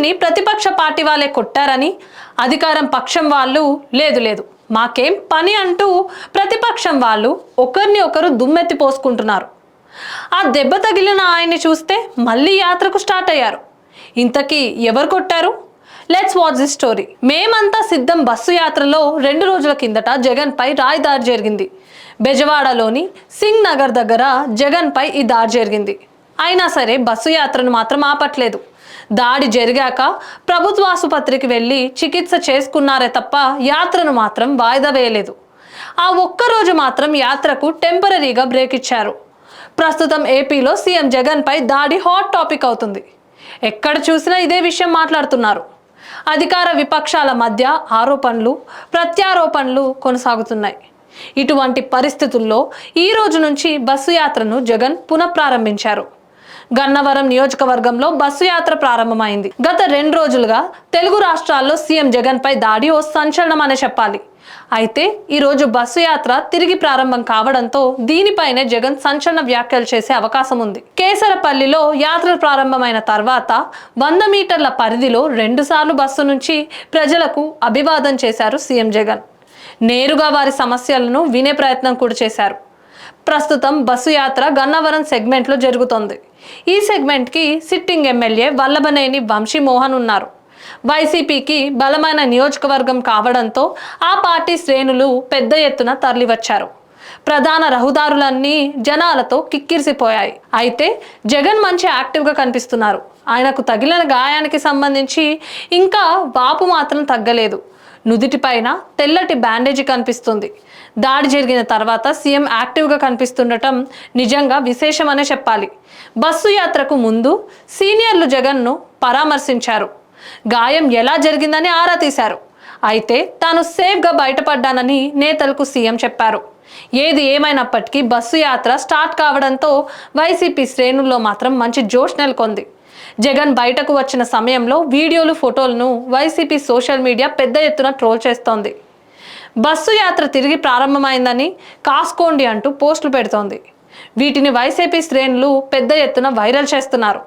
సీఎంని ప్రతిపక్ష పార్టీ వాళ్ళే కొట్టారని, అధికారం పక్షం వాళ్ళు లేదు మాకేం పని అంటూ ప్రతిపక్షం వాళ్ళు ఒకరిని ఒకరు దుమ్మెత్తి పోసుకుంటున్నారు. ఆ దెబ్బ తగిలిన ఆయన్ని చూస్తే మళ్ళీ యాత్రకు స్టార్ట్ అయ్యారు. ఇంతకీ ఎవరు కొట్టారు? Let's watch this story. మేమంతా సిద్ధం బస్సు యాత్రలో 2 రోజుల కిందట జగన్ పై రాయి దాడి జరిగింది. బెజవాడలోని సింగ్ నగర్ దగ్గర జగన్ పై ఈ దాడి జరిగింది. అయినా సరే బస్సు యాత్రను మాత్రం ఆపట్లేదు. దాడి జరిగాక ప్రభుత్వ ఆసుపత్రికి వెళ్ళి చికిత్స చేసుకున్నారే తప్ప యాత్రను మాత్రం వాయిదా వేయలేదు. ఆ ఒక్కరోజు మాత్రం యాత్రకు టెంపరరీగా బ్రేక్ ఇచ్చారు. ప్రస్తుతం ఏపీలో సీఎం జగన్ పై దాడి హాట్ టాపిక్ అవుతుంది. ఎక్కడ చూసినా ఇదే విషయం మాట్లాడుతున్నారు. అధికార విపక్షాల మధ్య ఆరోపణలు ప్రత్యారోపణలు కొనసాగుతున్నాయి. ఇటువంటి పరిస్థితుల్లో ఈ రోజు నుంచి బస్సు యాత్రను జగన్ పునఃప్రారంభించారు. గన్నవరం నియోజకవర్గంలో బస్సు యాత్ర ప్రారంభమైంది. గత 2 రోజులుగా తెలుగు రాష్ట్రాల్లో సీఎం జగన్ పై దాడి ఓ సంచలనం అనే చెప్పాలి. అయితే ఈరోజు బస్సు యాత్ర తిరిగి ప్రారంభం కావడంతో దీనిపైనే జగన్ సంచలన వ్యాఖ్యలు చేసే అవకాశం ఉంది. కేసరపల్లిలో యాత్ర ప్రారంభమైన తర్వాత 100 మీటర్ల పరిధిలో 2 సార్లు బస్సు నుంచి ప్రజలకు అభివాదం చేశారు సీఎం జగన్. నేరుగా వారి సమస్యలను వినే ప్రయత్నం కూడా చేశారు. ప్రస్తుతం బస్సు యాత్ర గన్నవరం సెగ్మెంట్లో జరుగుతోంది. ఈ సెగ్మెంట్కి సిట్టింగ్ ఎమ్మెల్యే వల్లభనేని వంశీమోహన్ ఉన్నారు. వైసీపీకి బలమైన నియోజకవర్గం కావడంతో ఆ పార్టీ శ్రేణులు పెద్ద ఎత్తున తరలివచ్చారు. ప్రధాన రహదారులన్నీ జనాలతో కిక్కిరిసిపోయాయి. అయితే జగన్ మంచి యాక్టివ్గా కనిపిస్తున్నారు. ఆయనకు తగిలిన గాయానికి సంబంధించి ఇంకా వాపు మాత్రం తగ్గలేదు. నుదిటిపైన తెల్లటి బ్యాండేజీ కనిపిస్తుంది. దాడి జరిగిన తర్వాత సీఎం యాక్టివ్గా కనిపిస్తుండటం నిజంగా విశేషమనే చెప్పాలి. బస్సు యాత్రకు ముందు సీనియర్లు జగన్ను పరామర్శించారు. గాయం ఎలా జరిగిందని ఆరా తీశారు. అయితే తాను సేఫ్గా బయటపడ్డానని నేతలకు సీఎం చెప్పారు. ఏది ఏమైనప్పటికీ బస్సు యాత్ర స్టార్ట్ కావడంతో వైసీపీ శ్రేణుల్లో మాత్రం మంచి జోష్ నెలకొంది. జగన్ బయటకు వచ్చిన సమయంలో వీడియోలు ఫోటోలను వైసీపీ సోషల్ మీడియా పెద్ద ఎత్తున ట్రోల్ చేస్తోంది. బస్సు యాత్ర తిరిగి ప్రారంభమైందని కాసుకోండి అంటూ పోస్టులు పెడుతోంది. వీటిని వైసీపీ శ్రేణులు పెద్ద ఎత్తున వైరల్ చేస్తున్నారు.